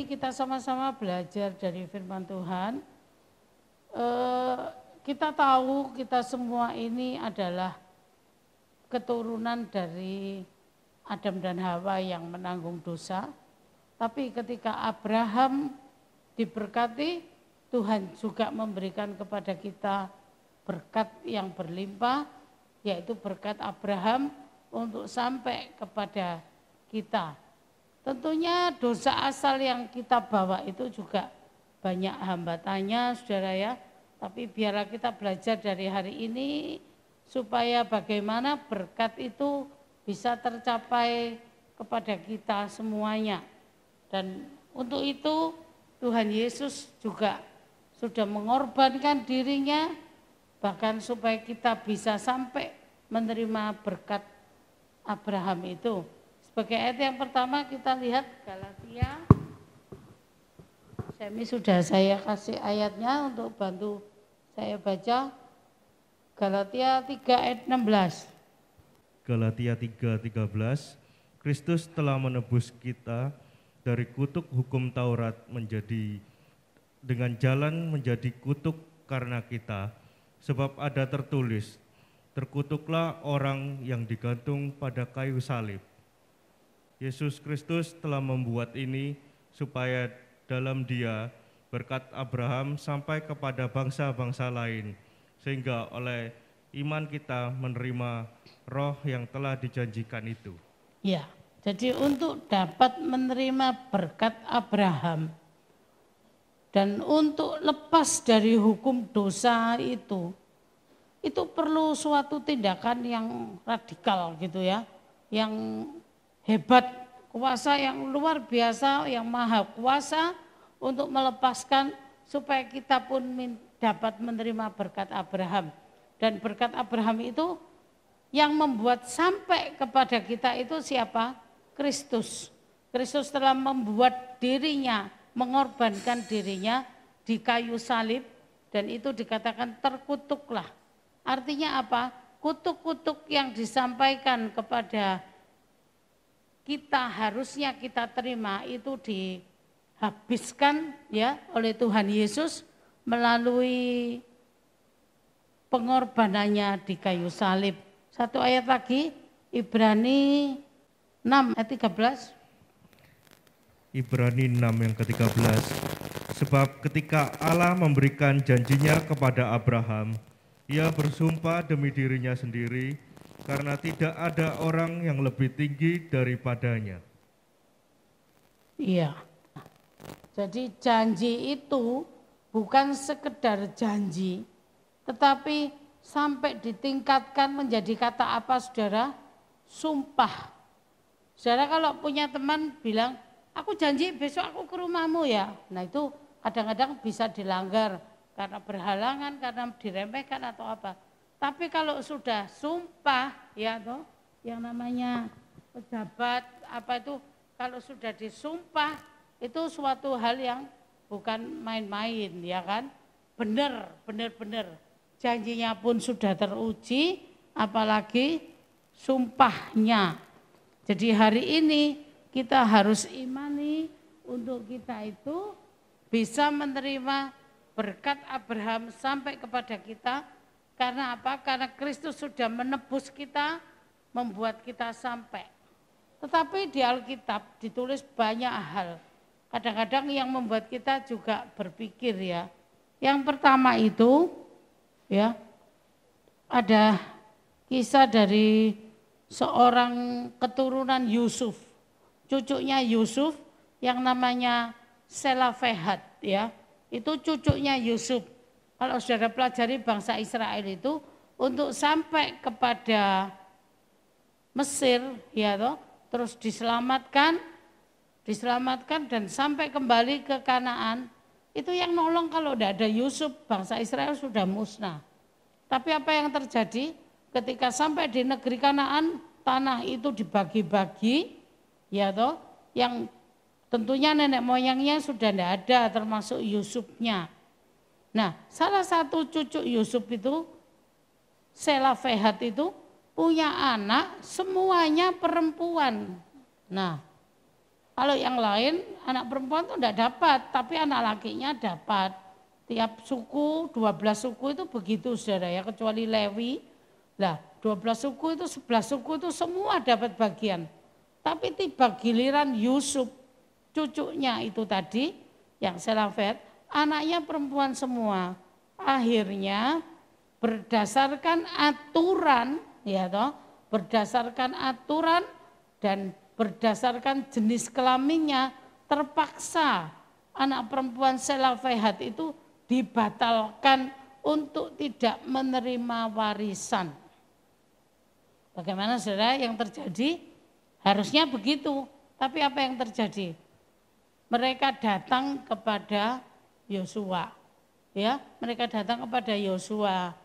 ini kita sama-sama belajar dari firman Tuhan. Kita tahu kita semua ini adalah keturunan dari Adam dan Hawa yang menanggung dosa. Tapi ketika Abraham diberkati, Tuhan juga memberikan kepada kita berkat yang berlimpah, yaitu berkat Abraham untuk sampai kepada kita. Tentunya dosa asal yang kita bawa itu juga banyak hambatannya, saudara ya. Tapi biarlah kita belajar dari hari ini supaya bagaimana berkat itu bisa tercapai kepada kita semuanya. Dan untuk itu Tuhan Yesus juga sudah mengorbankan dirinya bahkan supaya kita bisa sampai menerima berkat Abraham itu. Sebagai ayat yang pertama kita lihat Galatia. Sudah saya kasih ayatnya untuk bantu saya baca. Galatia 3 ayat 16. Galatia 3:13, Kristus telah menebus kita dari kutuk hukum Taurat dengan jalan menjadi kutuk karena kita, sebab ada tertulis, terkutuklah orang yang digantung pada kayu salib. Yesus Kristus telah membuat ini supaya dalam Dia berkat Abraham sampai kepada bangsa-bangsa lain, sehingga oleh iman kita menerima roh yang telah dijanjikan itu. Ya, jadi untuk dapat menerima berkat Abraham dan untuk lepas dari hukum dosa itu perlu suatu tindakan yang radikal gitu ya, yang hebat, kuasa yang luar biasa, yang maha kuasa untuk melepaskan supaya kita pun dapat menerima berkat Abraham. Dan berkat Abraham itu yang membuat sampai kepada kita itu siapa? Kristus. Kristus telah membuat dirinya, mengorbankan dirinya di kayu salib dan itu dikatakan terkutuklah. Artinya apa? Kutuk-kutuk yang disampaikan kepada kita harusnya kita terima itu dihabiskan ya oleh Tuhan Yesus melalui pengorbanannya di kayu salib. Satu ayat lagi, Ibrani 6 ayat 13. Ibrani 6 yang ke-13, sebab ketika Allah memberikan janjinya kepada Abraham, ia bersumpah demi dirinya sendiri, karena tidak ada orang yang lebih tinggi daripadanya. Iya, jadi janji itu bukan sekedar janji, tetapi sampai ditingkatkan menjadi kata apa saudara? Sumpah. Saudara kalau punya teman bilang, aku janji besok aku ke rumahmu ya. Nah itu kadang-kadang bisa dilanggar karena berhalangan, karena diremehkan atau apa. Tapi kalau sudah sumpah ya toh, yang namanya pejabat apa itu kalau sudah disumpah itu suatu hal yang bukan main-main ya kan. Benar. Janjinya pun sudah teruji apalagi sumpahnya. Jadi hari ini kita harus imani untuk kita itu bisa menerima berkat Abraham sampai kepada kita. Karena apa? Karena Kristus sudah menebus kita, membuat kita sampai. Tetapi di Alkitab ditulis banyak hal. Kadang-kadang yang membuat kita juga berpikir ya. Yang pertama itu ya ada kisah dari seorang keturunan Yusuf. Cucunya Yusuf yang namanya Selafehat ya. Itu cucunya Yusuf. Kalau saudara pelajari bangsa Israel itu untuk sampai kepada Mesir ya toh, terus diselamatkan dan sampai kembali ke Kanaan, itu yang nolong kalau tidak ada Yusuf bangsa Israel sudah musnah. Tapi apa yang terjadi ketika sampai di negeri Kanaan, tanah itu dibagi-bagi ya toh, yang tentunya nenek moyangnya sudah tidak ada termasuk Yusufnya. Nah, salah satu cucu Yusuf itu, Selafehat itu punya anak semuanya perempuan. Nah, Kalau yang lain anak perempuan itu enggak dapat, tapi anak lakinya dapat. Tiap suku, 12 suku itu begitu saudara ya, kecuali Lewi. Lah 12 suku itu, 11 suku itu semua dapat bagian. Tapi tiba giliran Yusuf, cucunya itu tadi, yang Selafet, anaknya perempuan semua. Akhirnya berdasarkan aturan, ya toh, berdasarkan aturan dan berdasarkan jenis kelaminnya, terpaksa anak perempuan Selafehat itu dibatalkan untuk tidak menerima warisan. Bagaimana saudara yang terjadi? Harusnya begitu, tapi apa yang terjadi? Mereka datang kepada Yosua. Ya, mereka datang kepada Yosua.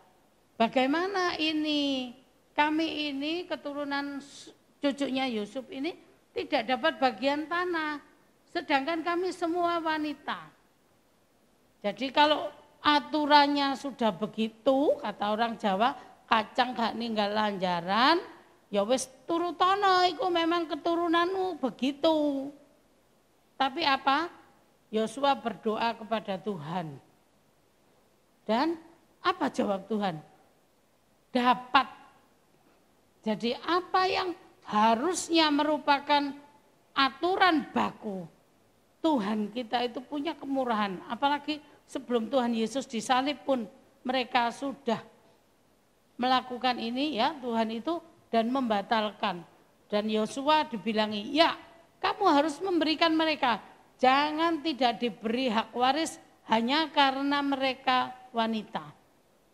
Bagaimana ini? Kami ini keturunan cucunya Yusuf ini tidak dapat bagian tanah, sedangkan kami semua wanita. Jadi kalau aturannya sudah begitu, kata orang Jawa, kacang gak ninggal lanjaran, ya wis turutono, itu memang keturunanmu begitu. Tapi apa? Yosua berdoa kepada Tuhan. Dan apa jawab Tuhan? Dapat. Jadi apa yang harusnya merupakan aturan baku. Tuhan kita itu punya kemurahan. Apalagi sebelum Tuhan Yesus disalib pun mereka sudah melakukan ini ya Tuhan itu dan membatalkan. Dan Yosua dibilangi, ya kamu harus memberikan mereka. Jangan tidak diberi hak waris hanya karena mereka wanita.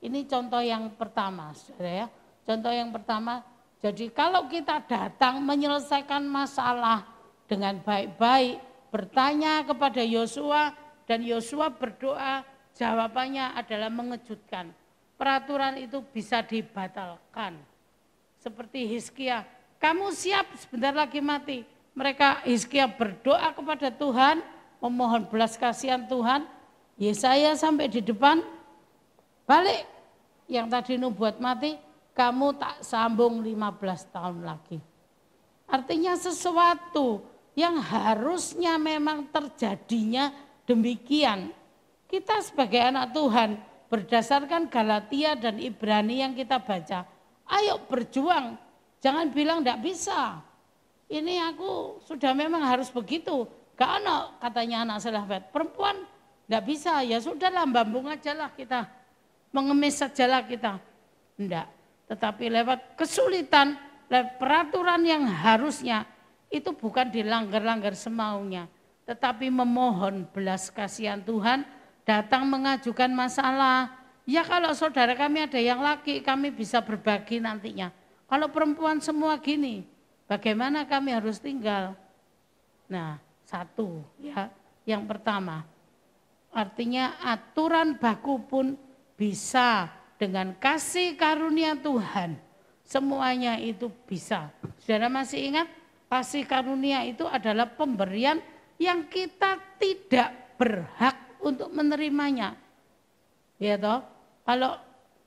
Ini contoh yang pertama, saudara ya. Contoh yang pertama, jadi kalau kita datang menyelesaikan masalah dengan baik-baik, bertanya kepada Yosua dan Yosua berdoa, jawabannya adalah mengejutkan. Peraturan itu bisa dibatalkan. Seperti Hizkia, kamu siap sebentar lagi mati. Mereka Hizkia berdoa kepada Tuhan, memohon belas kasihan Tuhan. Yesaya sampai di depan, balik yang tadi nubuat mati, kamu tak sambung 15 tahun lagi. Artinya sesuatu yang harusnya memang terjadinya demikian. Kita sebagai anak Tuhan berdasarkan Galatia dan Ibrani yang kita baca, ayo berjuang, jangan bilang enggak bisa. Ini aku sudah memang harus begitu. Gak ono katanya anak Selafet, perempuan enggak bisa, ya sudahlah bambung aja lah kita, mengemis sajalah kita. Enggak. Tetapi lewat kesulitan, lewat peraturan yang harusnya itu bukan dilanggar-langgar semaunya. Tetapi memohon belas kasihan Tuhan, datang mengajukan masalah. Ya kalau saudara kami ada yang laki, kami bisa berbagi nantinya. Kalau perempuan semua gini, bagaimana kami harus tinggal? Nah, satu ya, yang pertama. Artinya aturan baku pun bisa dengan kasih karunia Tuhan, semuanya itu bisa. Saudara masih ingat kasih karunia itu adalah pemberian yang kita tidak berhak untuk menerimanya. Ya toh, kalau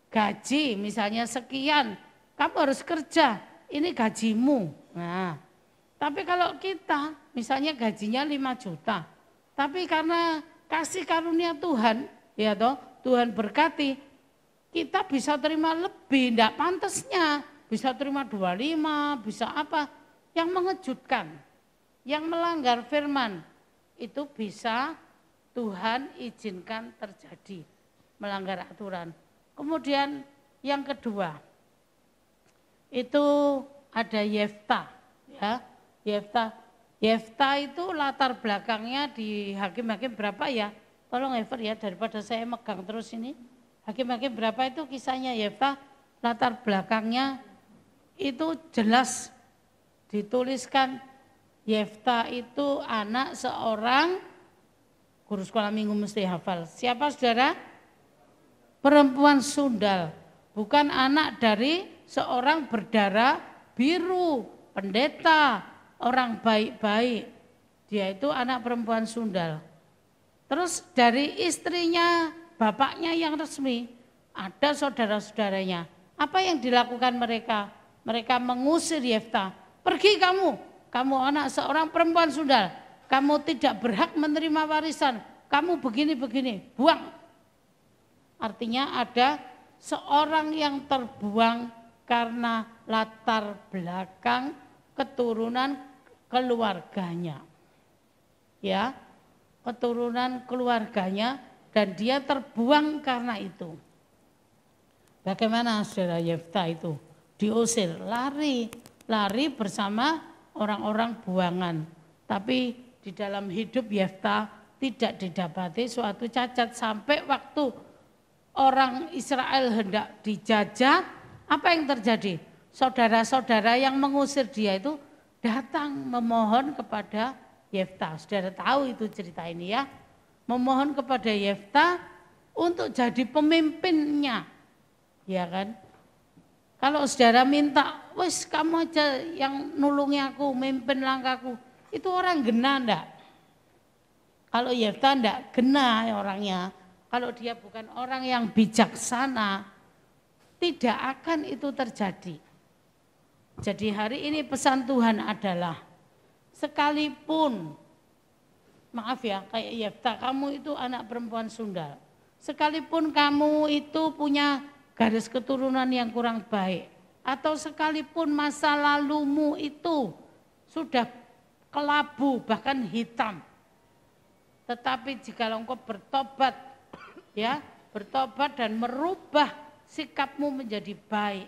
gaji misalnya sekian, kamu harus kerja, ini gajimu. Nah, tapi kalau kita misalnya gajinya 5 juta, tapi karena kasih karunia Tuhan, ya toh, Tuhan berkati, kita bisa terima lebih, tidak pantasnya, bisa terima 25, bisa apa, yang mengejutkan, yang melanggar firman, itu bisa Tuhan izinkan terjadi, melanggar aturan. Kemudian yang kedua, itu ada Yefta, ya, Yefta itu latar belakangnya di Hakim-Hakim berapa ya, tolong Ever ya, daripada saya megang terus ini. Hakim-Hakim berapa itu kisahnya Yefta, latar belakangnya itu jelas dituliskan. Yefta itu anak seorang, guru sekolah minggu mesti hafal. Siapa saudara? Perempuan sundal, bukan anak dari seorang berdarah biru, pendeta, orang baik-baik. Dia itu anak perempuan sundal. Terus dari istrinya, bapaknya yang resmi, ada saudara-saudaranya. Apa yang dilakukan mereka? Mereka mengusir Yefta. Pergi kamu anak seorang perempuan sundal. kamu tidak berhak menerima warisan, kamu begini-begini, buang. Artinya ada seorang yang terbuang karena latar belakang keturunan keluarganya. Ya, keturunan keluarganya dan dia terbuang karena itu. Bagaimana saudara Yefta itu? Diusir, lari bersama orang-orang buangan. Tapi di dalam hidup Yefta tidak didapati suatu cacat sampai waktu orang Israel hendak dijajah, apa yang terjadi? Saudara-saudara yang mengusir dia itu datang memohon kepada Yefta. Saudara tahu itu cerita ini ya. Memohon kepada Yefta untuk jadi pemimpinnya. Ya kan? Kalau saudara minta, wes kamu aja yang nulungi aku, mimpin langkahku. Itu orang gena enggak? Kalau Yefta enggak gena orangnya. Kalau dia bukan orang yang bijaksana, tidak akan itu terjadi. Jadi hari ini pesan Tuhan adalah, sekalipun, maaf ya kayak Yefta, kamu itu anak perempuan Sunda. Sekalipun kamu itu punya garis keturunan yang kurang baik, atau sekalipun masa lalumu itu sudah kelabu bahkan hitam, tetapi jika engkau bertobat, ya bertobat dan merubah sikapmu menjadi baik,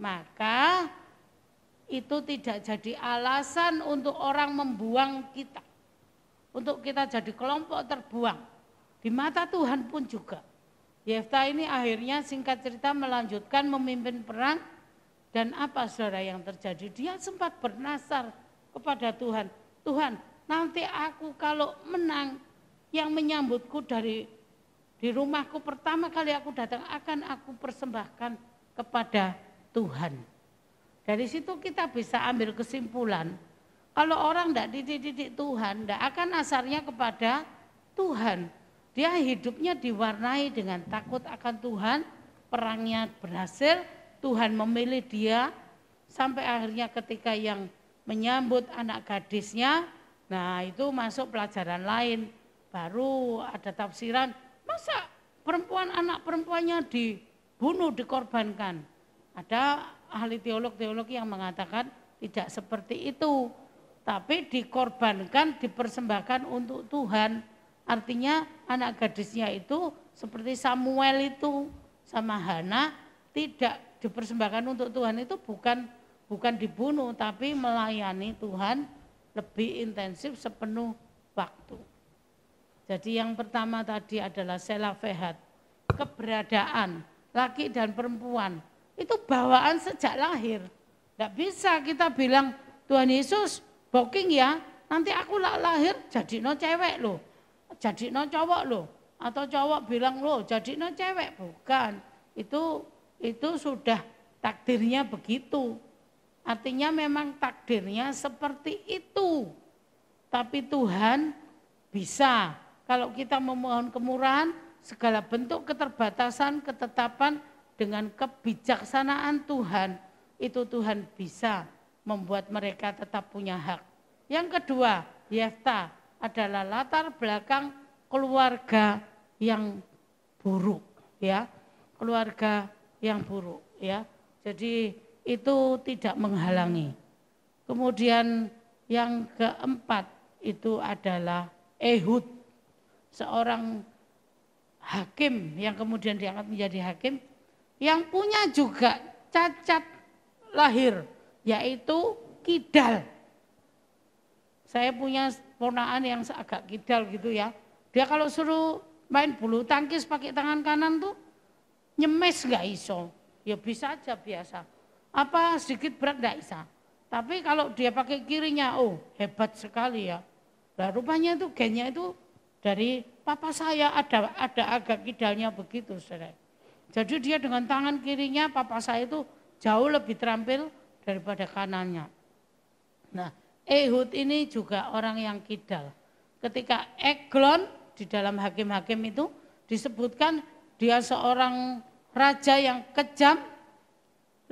maka itu tidak jadi alasan untuk orang membuang kita, untuk kita jadi kelompok terbuang. Di mata Tuhan pun juga. Yefta ini akhirnya singkat cerita melanjutkan memimpin perang, dan apa saudara yang terjadi? Dia sempat bernasar kepada Tuhan, Tuhan nanti aku kalau menang, yang menyambutku di rumahku pertama kali aku datang akan aku persembahkan kepada Tuhan. Dari situ kita bisa ambil kesimpulan, kalau orang tidak dididik Tuhan, tidak akan asarnya kepada Tuhan. Dia hidupnya diwarnai dengan takut akan Tuhan, perangnya berhasil, Tuhan memilih dia, sampai akhirnya ketika yang menyambut anak gadisnya, nah itu masuk pelajaran lain, baru ada tafsiran, masa anak perempuannya dibunuh, dikorbankan. Ada ahli teolog yang mengatakan tidak seperti itu, tapi dikorbankan, dipersembahkan untuk Tuhan. Artinya anak gadisnya itu seperti Samuel itu sama Hana, tidak dipersembahkan untuk Tuhan, itu bukan dibunuh, tapi melayani Tuhan lebih intensif sepenuh waktu. Jadi yang pertama tadi adalah selafehat, keberadaan laki dan perempuan itu bawaan sejak lahir. Tidak bisa kita bilang Tuhan Yesus booking ya, nanti aku lahir jadi no cewek loh, jadi no cowok loh, atau cowok bilang loh jadi no cewek, bukan. Itu sudah takdirnya begitu. Artinya memang takdirnya seperti itu. Tapi Tuhan bisa, kalau kita memohon kemurahan, segala bentuk keterbatasan, ketetapan dengan kebijaksanaan Tuhan, itu Tuhan bisa membuat mereka tetap punya hak. Yang kedua, Yefta adalah latar belakang keluarga yang buruk, ya, keluarga yang buruk, ya. Jadi itu tidak menghalangi. Kemudian yang keempat itu adalah Ehud, seorang hakim yang kemudian diangkat menjadi hakim, yang punya juga cacat lahir, yaitu kidal. Saya punya ponakan yang agak kidal gitu ya. Dia kalau suruh main bulu tangkis pakai tangan kanan tuh nyemes nggak iso. Ya bisa aja biasa. Apa sedikit berat nggak bisa. Tapi kalau dia pakai kirinya, oh hebat sekali ya. Nah rupanya itu gennya itu dari papa saya, ada agak kidalnya begitu, saudara. Jadi dia dengan tangan kirinya, papa saya itu jauh lebih terampil daripada kanannya. Nah, Ehud ini juga orang yang kidal. Ketika Eglon di dalam hakim-hakim itu disebutkan dia seorang raja yang kejam,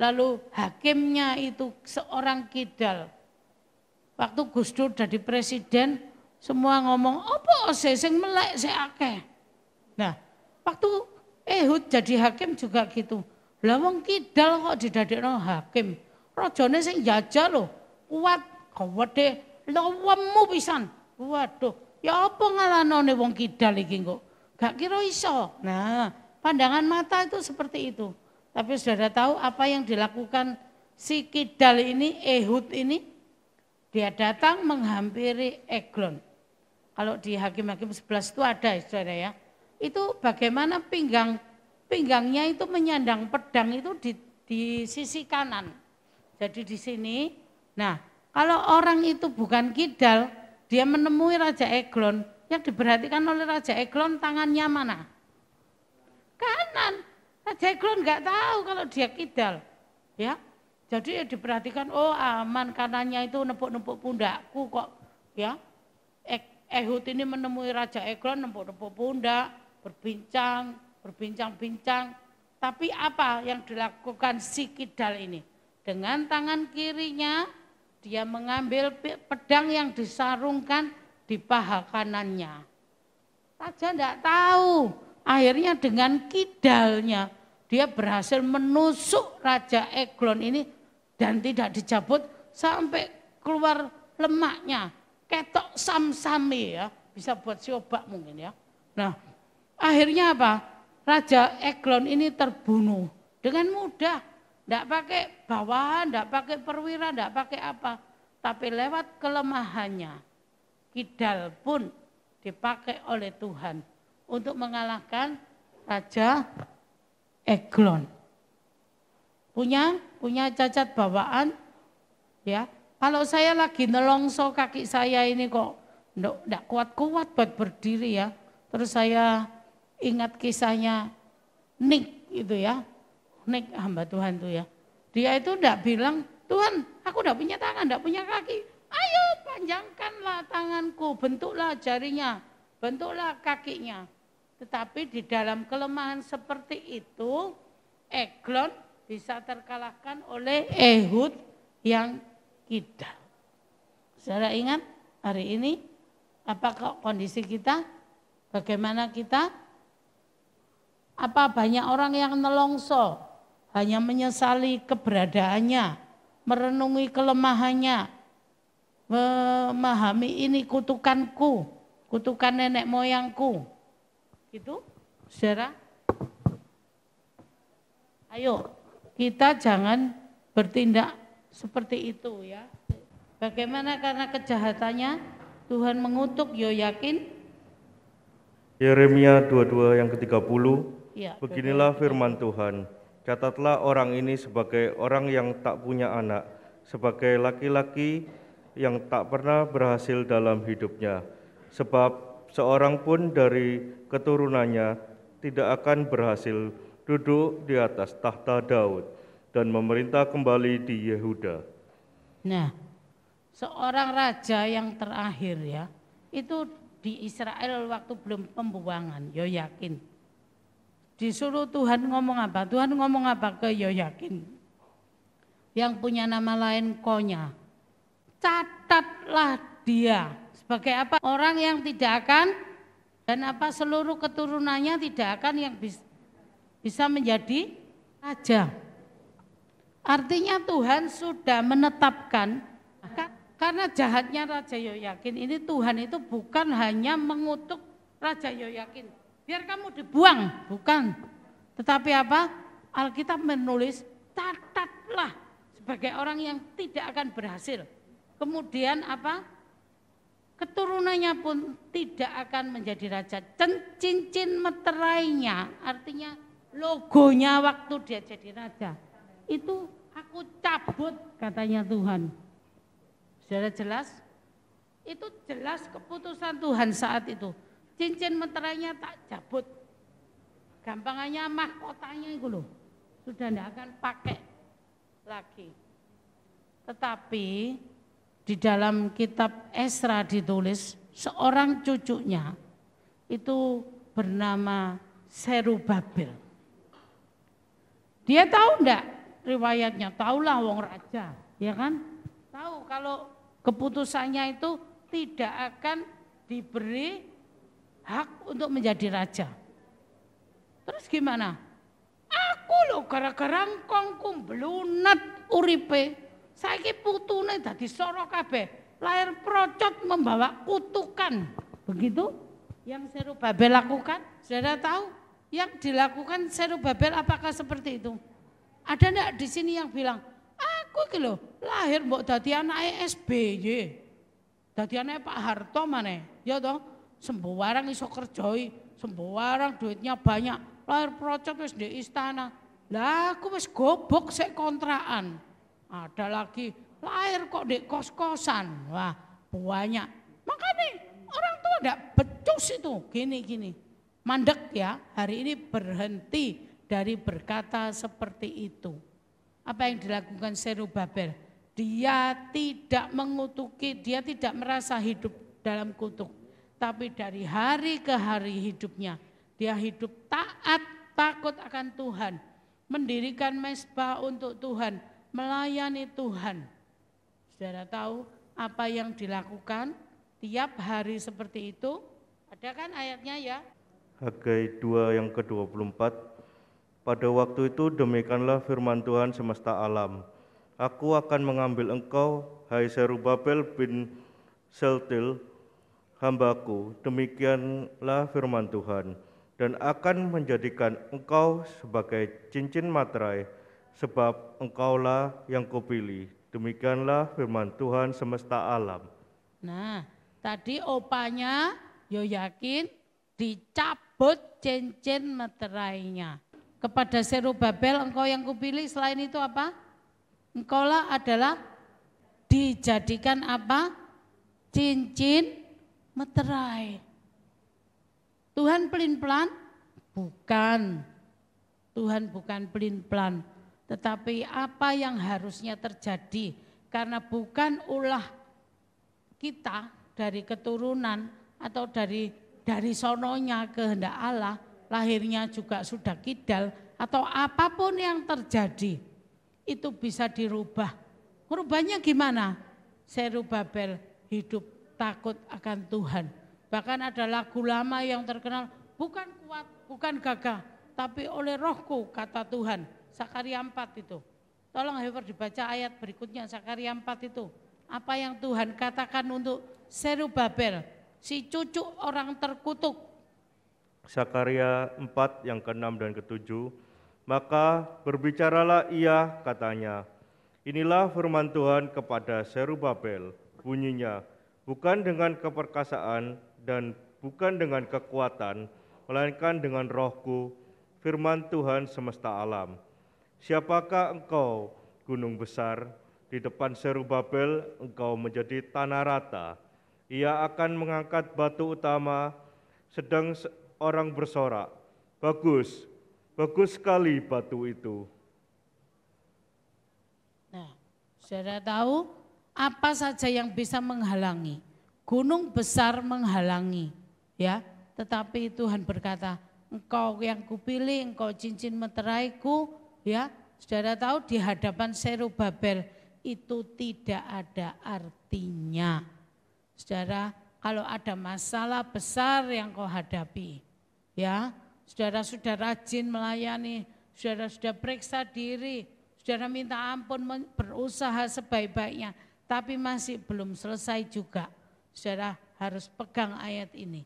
lalu hakimnya itu seorang kidal. Waktu Gus Dur jadi presiden, Semua ngomong, apa sing melek sing akeh. Nah, waktu Ehud jadi hakim juga gitu. Lah wong kidal kok didadekno hakim. Rajane sing jajah lho, kuat, gawede, lawemu pisan. Waduh, ya apa ngalanone wong kidal iki kok? Gak kira iso. Nah, pandangan mata itu seperti itu. Tapi saudara tahu apa yang dilakukan si kidal ini, Ehud ini? Dia datang menghampiri Eglon. Kalau di Hakim-Hakim 11 itu ada saudara ya. Itu bagaimana pinggangnya itu menyandang pedang itu di sisi kanan. Jadi di sini, nah kalau orang itu bukan kidal, dia menemui Raja Eglon, yang diperhatikan oleh Raja Eglon tangannya mana? Kanan. Raja Eglon nggak tahu kalau dia kidal. Ya, jadi diperhatikan, oh aman kanannya itu nepuk-nepuk pundakku kok. Ya, Ehud ini menemui Raja Eglon nepuk-nepuk pundak, berbincang-bincang. Tapi apa yang dilakukan si kidal ini? Dengan tangan kirinya dia mengambil pedang yang disarungkan di paha kanannya. Raja tidak tahu. Akhirnya dengan kidalnya dia berhasil menusuk Raja Eglon ini dan tidak dicabut sampai keluar lemaknya. Ketok sam-sami ya, bisa buat siobak mungkin ya. Nah, akhirnya apa? Raja Eglon ini terbunuh dengan mudah. Tidak pakai bawahan, tidak pakai perwira, tidak pakai apa. Tapi lewat kelemahannya, kidal pun dipakai oleh Tuhan untuk mengalahkan Raja Eglon. Punya cacat bawaan ya. Kalau saya lagi nelongso kaki saya ini kok enggak kuat-kuat buat berdiri ya. Terus saya ingat kisahnya Nick itu ya. Nick hamba Tuhan itu ya. Dia itu enggak bilang, Tuhan aku enggak punya tangan, enggak punya kaki. Ayo panjangkanlah tanganku, bentuklah jarinya, bentuklah kakinya. Tetapi di dalam kelemahan seperti itu, Eglon bisa terkalahkan oleh Ehud yang kidal. Saudara ingat hari ini apa kondisi kita? Bagaimana kita? Apa banyak orang yang nelongso, hanya menyesali keberadaannya, merenungi kelemahannya, memahami ini kutukanku, kutukan nenek moyangku. Gitu, saudara? Ayo, kita jangan bertindak seperti itu ya. Bagaimana karena kejahatannya Tuhan mengutuk Yoyakin. Yeremia 22 yang ke-30. Ya, Beginilah firman Tuhan. Catatlah orang ini sebagai orang yang tak punya anak, sebagai laki-laki yang tak pernah berhasil dalam hidupnya. Sebab seorang pun dari keturunannya tidak akan berhasil duduk di atas tahta Daud dan memerintah kembali di Yehuda. Nah, seorang raja yang terakhir ya, itu di Israel waktu belum pembuangan, Yoyakin. Disuruh Tuhan ngomong apa? Tuhan ngomong apa ke Yoyakin? Yang punya nama lain Konya. Catatlah dia sebagai apa? Orang yang tidak akan dan apa seluruh keturunannya tidak akan yang bisa menjadi raja. Artinya Tuhan sudah menetapkan, karena jahatnya Raja Yoyakin ini Tuhan itu bukan hanya mengutuk Raja Yoyakin, biar kamu dibuang, bukan. Tetapi apa? Alkitab menulis, catatlah sebagai orang yang tidak akan berhasil. Kemudian apa? Keturunannya pun tidak akan menjadi raja. Cincin meterainya, artinya logonya waktu dia jadi raja. Itu aku cabut katanya Tuhan. Sudah jelas? Itu jelas keputusan Tuhan saat itu. Cincin meterainya tak cabut. Gampangannya mahkotanya itu loh. Sudah tidak akan pakai lagi. Tetapi di dalam kitab Esra ditulis seorang cucunya itu bernama Serubabel. Dia tahu enggak riwayatnya? Tahulah wong raja, ya kan? Tahu kalau keputusannya itu tidak akan diberi hak untuk menjadi raja. Terus gimana? Aku loh gara-gara engkong belunat uripe. Saiki putune dadi soro kabeh. Lahir procot membawa kutukan. Begitu yang Zerubabel lakukan. Saudara tahu yang dilakukan Zerubabel apakah seperti itu? Ada enggak di sini yang bilang, aku iki lho lahir mbok dadi anake SBY. Dadi anake Pak Harto maneh. Ya toh, sembarang iso kerjoi, sembarang duitnya banyak. Lahir procot wis di istana. Lah aku wis gobok sik kontrakan. Ada lagi lahir kok di kos-kosan. Wah, banyak. Makanya orang tua enggak becus itu, gini-gini. Mandek ya, hari ini berhenti dari berkata seperti itu. Apa yang dilakukan Zerubabel? Dia tidak mengutuki, dia tidak merasa hidup dalam kutuk. Tapi dari hari ke hari hidupnya, dia hidup taat, takut akan Tuhan. Mendirikan mezbah untuk Tuhan, melayani Tuhan. Saudara tahu apa yang dilakukan tiap hari seperti itu? Ada kan ayatnya ya? Hagai 2 yang ke-24. Pada waktu itu demikianlah firman Tuhan semesta alam. Aku akan mengambil engkau, hai Zerubabel bin Seltil, hambaku, demikianlah firman Tuhan, dan akan menjadikan engkau sebagai cincin materai, sebab engkaulah yang kupilih. Demikianlah firman Tuhan semesta alam. Nah, tadi opanya Yoyakin dicabut cincin meterainya. Kepada Zerubabel, engkau yang kupilih, selain itu apa? Engkaulah adalah dijadikan apa? Cincin meterai. Tuhan pelin-pelan? Bukan. Tuhan bukan pelin-pelan. Tetapi apa yang harusnya terjadi, karena bukan ulah kita dari keturunan atau dari sononya kehendak Allah, lahirnya juga sudah kidal atau apapun yang terjadi, itu bisa dirubah. Merubahnya gimana? Zerubabel hidup takut akan Tuhan. Bahkan ada lagu lama yang terkenal, bukan kuat, bukan gagah, tapi oleh rohku kata Tuhan. Sakaria 4 itu. Tolong Heber dibaca ayat berikutnya, Sakaria 4 itu. Apa yang Tuhan katakan untuk Zerubabel, si cucu orang terkutuk. Sakaria 4 yang ke-6 dan ke-7. Maka berbicaralah ia, katanya, inilah firman Tuhan kepada Zerubabel, bunyinya, bukan dengan keperkasaan dan bukan dengan kekuatan, melainkan dengan rohku, firman Tuhan semesta alam. Siapakah engkau, gunung besar? Di depan Zerubabel engkau menjadi tanah rata. Ia akan mengangkat batu utama, sedang orang bersorak, bagus, bagus sekali batu itu. Nah, saudara tahu apa saja yang bisa menghalangi? Gunung besar menghalangi, ya. Tetapi Tuhan berkata, engkau yang kupilih, engkau cincin meteraiku, ya. Saudara tahu di hadapan Zerubabel itu tidak ada artinya. Saudara, kalau ada masalah besar yang kau hadapi, ya, saudara sudah rajin melayani, saudara sudah periksa diri, saudara minta ampun, berusaha sebaik-baiknya, tapi masih belum selesai juga. Saudara harus pegang ayat ini.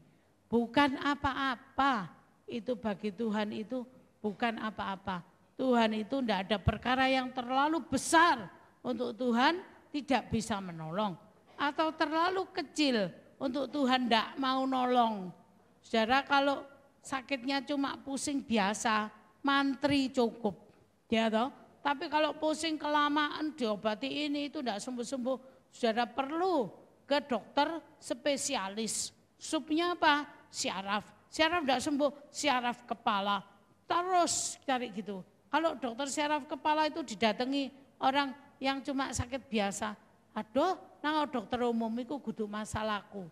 Bukan apa-apa, itu bagi Tuhan itu bukan apa-apa. Tuhan itu tidak ada perkara yang terlalu besar untuk Tuhan tidak bisa menolong. Atau terlalu kecil untuk Tuhan tidak mau nolong. Saudara kalau sakitnya cuma pusing biasa, mantri cukup. Ya toh? Tapi kalau pusing kelamaan diobati ini itu tidak sembuh-sembuh. Saudara perlu ke dokter spesialis. Supnya apa? Syaraf. Syaraf tidak sembuh, syaraf kepala. Terus cari gitu. Kalau dokter syaraf kepala itu didatangi orang yang cuma sakit biasa. Aduh, nah dokter umum itu kudu masalahku.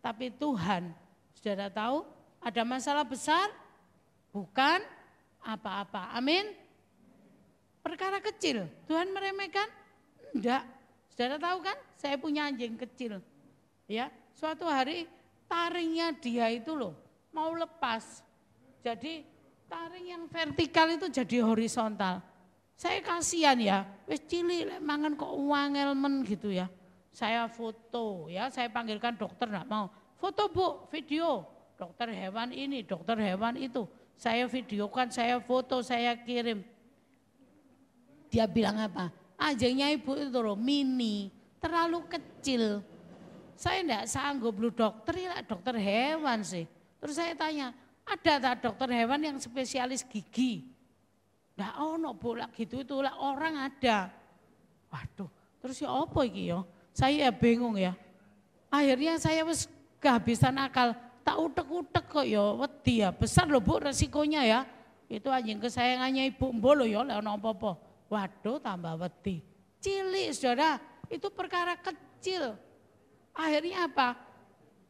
Tapi Tuhan, saudara tahu ada masalah besar? Bukan apa-apa. Amin. Perkara kecil, Tuhan meremehkan? Enggak. Saudara tahu kan, saya punya anjing kecil. Ya, suatu hari taringnya dia itu loh mau lepas. Jadi taring yang vertikal itu jadi horizontal. Saya kasihan ya, wis cilik mangan kok wangel men gitu ya. Saya foto ya, saya panggilkan dokter enggak mau. Foto Bu, video. Dokter hewan ini, dokter hewan itu. Saya videokan, saya foto, saya kirim. Dia bilang apa? Anjingnya ibu itu loh mini, terlalu kecil. Saya enggak sanggup lu dokter, ya dokter hewan sih. Terus saya tanya, ada tak dokter hewan yang spesialis gigi? Enggak ono bolak gitu itu lah orang ada. Waduh, terus ya apa iki ya? Saya bingung ya. Akhirnya saya wis kehabisan akal, tak utek-utek kok ya wedi ya. Besar loh Bu resikonya ya. Itu anjing kesayangannya ibu mbok lho ya lek ono apa-apa. Waduh tambah wedi. Cilik Saudara, itu perkara kecil. Akhirnya apa?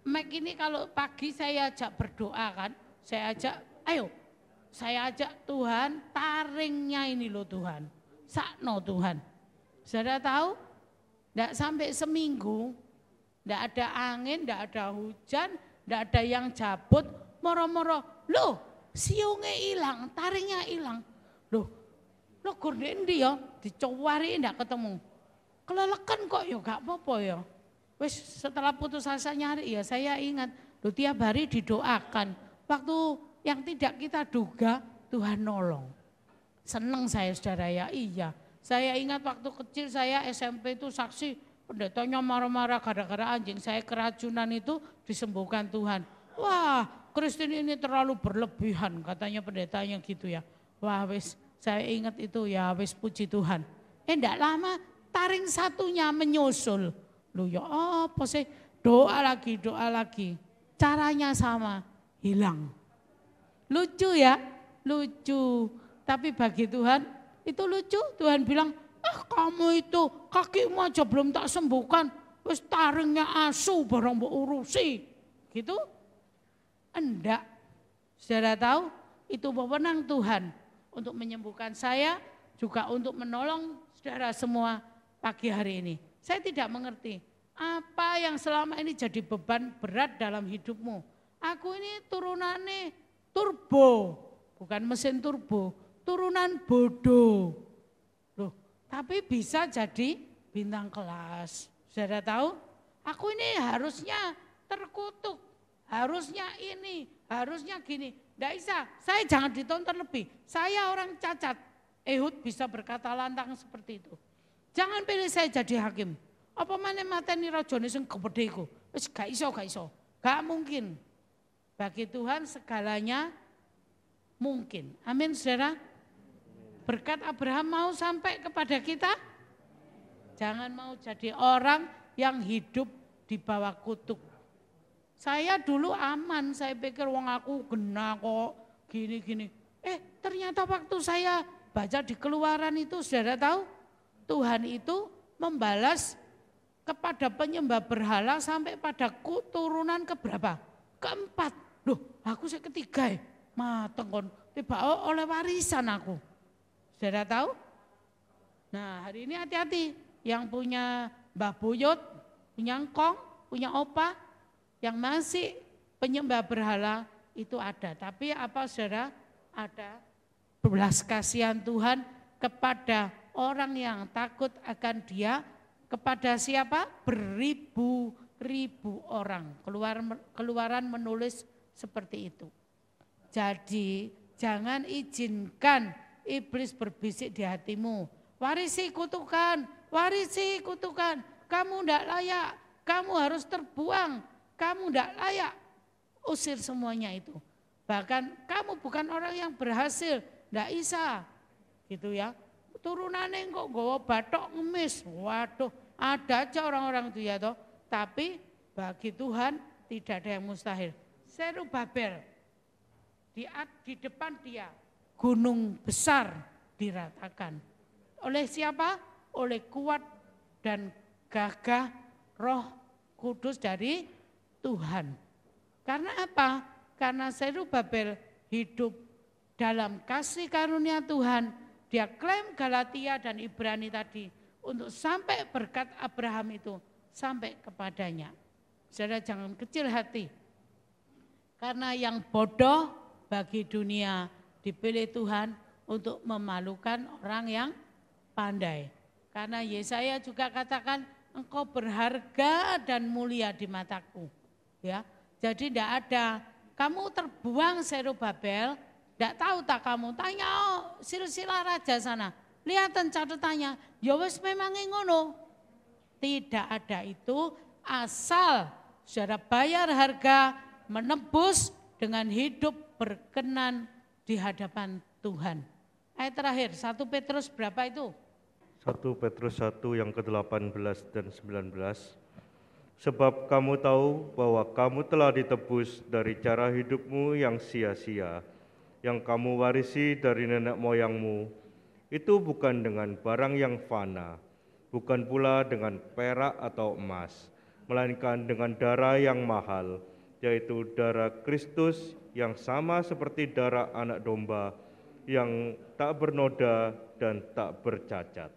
Mek ini kalau pagi saya ajak berdoa kan, saya ajak, ayo saya ajak Tuhan, taringnya ini loh Tuhan, sakno Tuhan. Saudara tahu, enggak sampai seminggu, enggak ada angin, enggak ada hujan, enggak ada yang jabut, moro-moro, loh siungnya hilang, taringnya hilang. Loh gorden dia dicowari enggak ketemu. Kelelekan kok ya enggak apa-apa ya. Wis setelah putus asa nyari ya saya ingat, loh tiap hari didoakan. Waktu yang tidak kita duga Tuhan nolong. Senang saya Saudara ya, iya. Saya ingat waktu kecil saya SMP itu saksi pendetanya marah-marah gara-gara anjing saya keracunan itu disembuhkan Tuhan. Wah Kristen ini terlalu berlebihan katanya pendetanya gitu ya. Wah wis saya ingat itu ya wis puji Tuhan. Enggak lama taring satunya menyusul. Loh ya apa sih doa lagi. Caranya sama hilang. Lucu ya, lucu. Tapi bagi Tuhan itu lucu. Tuhan bilang, kamu itu kakimu aja belum tak sembuhkan. Wis taringnya asu barang mbok urusi. Gitu? Enggak. Saudara tahu itu wewenang Tuhan untuk menyembuhkan saya. Juga untuk menolong saudara semua pagi hari ini. Saya tidak mengerti apa yang selama ini jadi beban berat dalam hidupmu. Aku ini turunannya turbo, bukan mesin turbo, turunan bodoh. Loh, tapi bisa jadi bintang kelas. Saudara tahu? Aku ini harusnya terkutuk, harusnya ini, harusnya gini. Tidak bisa, saya jangan ditonton lebih. Saya orang cacat, Ehud bisa berkata lantang seperti itu. Jangan pilih saya jadi hakim. Apa mana mateni rajane sing gede iku? Wis gak iso. Gak mungkin. Bagi Tuhan segalanya mungkin. Amin Saudara. Berkat Abraham mau sampai kepada kita. Jangan mau jadi orang yang hidup di bawah kutuk. Saya dulu aman, saya pikir wong aku gena kok gini. Ternyata waktu saya baca di Keluaran itu Saudara tahu, Tuhan itu membalas kepada penyembah berhala sampai pada keturunan keberapa? Keempat. Loh, aku saya ketiga ya. Mateng kon, tiba oleh warisan aku. Saudara tahu? Nah, hari ini hati-hati yang punya Mbah Buyut, punya engkong, punya opa yang masih penyembah berhala itu ada. Tapi apa Saudara? Ada belas kasihan Tuhan kepada orang yang takut akan Dia, kepada siapa? Beribu-ribu orang. Keluaran menulis seperti itu. Jadi jangan izinkan iblis berbisik di hatimu. Warisi kutukan, kamu tidak layak, kamu harus terbuang, kamu tidak layak. Usir semuanya itu. Bahkan kamu bukan orang yang berhasil, tidak bisa. Gitu ya. Turunannya kok gawa batok ngemis. Waduh, ada aja orang-orang itu ya toh. Tapi bagi Tuhan tidak ada yang mustahil. Zerubabel di depan dia gunung besar diratakan. Oleh siapa? Oleh kuat dan gagah Roh Kudus dari Tuhan. Karena apa? Karena Zerubabel hidup dalam kasih karunia Tuhan. Dia klaim Galatia dan Ibrani tadi untuk sampai berkat Abraham itu sampai kepadanya. Saudara jangan kecil hati. Karena yang bodoh bagi dunia dipilih Tuhan untuk memalukan orang yang pandai. Karena Yesaya juga katakan engkau berharga dan mulia di mataku. Ya, jadi tidak ada kamu terbuang Zerubabel, tidak tahu tak kamu tanya silsilah raja sana. Lihatan catatannya, ya wis memang ngono. Tidak ada itu asal saudara bayar harga menebus dengan hidup berkenan di hadapan Tuhan. Ayat terakhir, 1 Petrus berapa itu? 1 Petrus 1 yang ke-18 dan 19. Sebab kamu tahu bahwa kamu telah ditebus dari cara hidupmu yang sia-sia, yang kamu warisi dari nenek moyangmu. Itu bukan dengan barang yang fana, bukan pula dengan perak atau emas, melainkan dengan darah yang mahal, yaitu darah Kristus yang sama seperti darah anak domba, yang tak bernoda dan tak bercacat.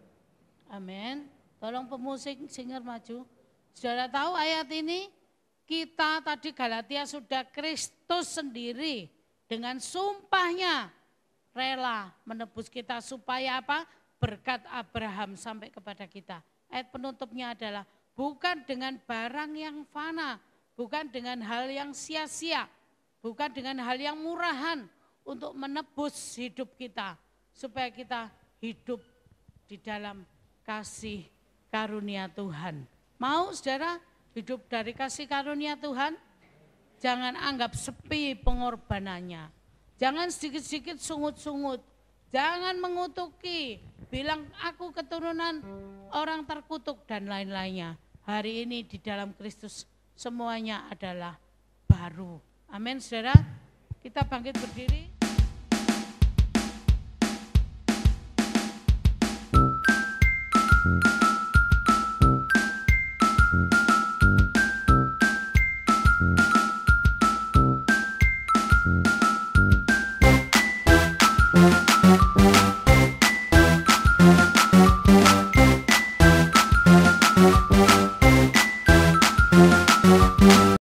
Amin. Tolong pemusik singer maju. Saudara tahu ayat ini? Kita tadi Galatia sudah Kristus sendiri dengan sumpahnya rela menebus kita supaya apa? Berkat Abraham sampai kepada kita. Ayat penutupnya adalah bukan dengan barang yang fana, bukan dengan hal yang sia-sia, bukan dengan hal yang murahan untuk menebus hidup kita supaya kita hidup di dalam kasih karunia Tuhan. Mau saudara hidup dari kasih karunia Tuhan? Jangan anggap sepi pengorbanannya. Jangan sedikit-sedikit sungut-sungut. Jangan mengutuki, bilang aku keturunan orang terkutuk dan lain-lainnya. Hari ini di dalam Kristus semuanya adalah baru. Amin saudara. Kita bangkit berdiri.